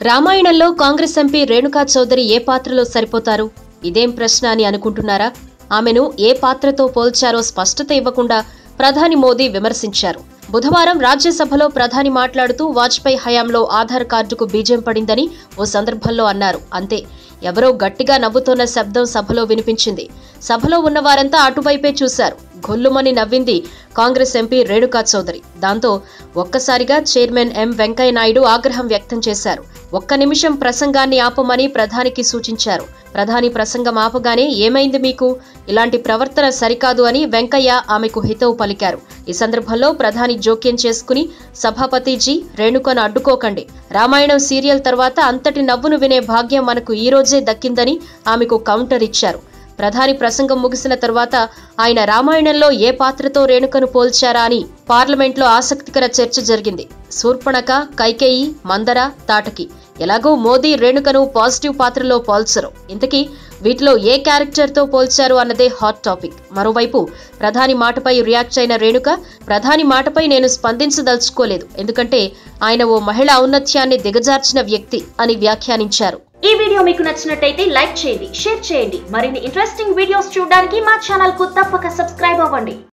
రామాయణంలో కాంగ్రెస్ ఎంపీ రేణుకా చౌదరి ఏ పాత్రలో సరిపోతారు? ఇదేం ప్రశ్న అని అనుకుంటున్నారా? ఆమెను ఏ పాత్రతో పోల్చారో స్పష్టత ఇవ్వకుండా ప్రధాని మోదీ విమర్శించారు. బుధవారం రాజ్యసభలో ప్రధాని మాట్లాడుతూ వాజ్పేయి హయాంలో ఆధార్ కార్డుకు బీజం పడిందని ఓ సందర్భంలో అన్నారు. అంతే, ఎవరో గట్టిగా నవ్వుతోన్న శబ్దం సభలో వినిపించింది. సభలో ఉన్న వారంతా అటువైపే చూశారు. గొల్లుమని నవ్వింది కాంగ్రెస్ ఎంపీ రేణుకా చౌదరి. దాంతో ఒక్కసారిగా చైర్మన్ ఎం వెంకయ్య నాయుడు ఆగ్రహం వ్యక్తం చేశారు. ఒక్క నిమిషం ప్రసంగాన్ని ఆపమని ప్రధానికి సూచించారు. ప్రధాని ప్రసంగం ఆపగానే ఏమైంది మీకు? ఇలాంటి ప్రవర్తన సరికాదు అని వెంకయ్య ఆమెకు హితవు పలికారు. ఈ సందర్భంలో ప్రధాని జోక్యం చేసుకుని, సభాపతిజీ, రేణుకను అడ్డుకోకండి. రామాయణం సీరియల్ తర్వాత అంతటి నవ్వును వినే భాగ్యం మనకు ఈ రోజే దక్కిందని ఆమెకు కౌంటర్ ఇచ్చారు. ప్రధాని ప్రసంగం ముగిసిన తర్వాత ఆయన రామాయణంలో ఏ పాత్రతో రేణుకను పోల్చారా అని పార్లమెంట్లో ఆసక్తికర చర్చ జరిగింది. శూర్పణఖ, కైకేయి, మందర, తాటకి. ఎలాగో మోదీ రేణుకను పాజిటివ్ పాత్రలో పోల్చరు. ఇంతకీ వీటిలో ఏ క్యారెక్టర్తో పోల్చారు అన్నదే హాట్ టాపిక్. మరోవైపు ప్రధాని మాటపై రియాక్ట్ అయిన రేణుక, ప్రధాని మాటపై నేను స్పందించదలుచుకోలేదు, ఎందుకంటే ఆయన ఓ మహిళ ఔన్నత్యాన్ని దిగజార్చిన వ్యక్తి అని వ్యాఖ్యానించారు. ఈ వీడియో మీకు నచ్చినట్టయితే లైక్ చేయండి, షేర్ చేయండి. మరిన్ని ఇంట్రెస్టింగ్ వీడియోస్ చూడడానికి మా ఛానల్ కు తప్పక సబ్స్క్రైబ్ అవ్వండి.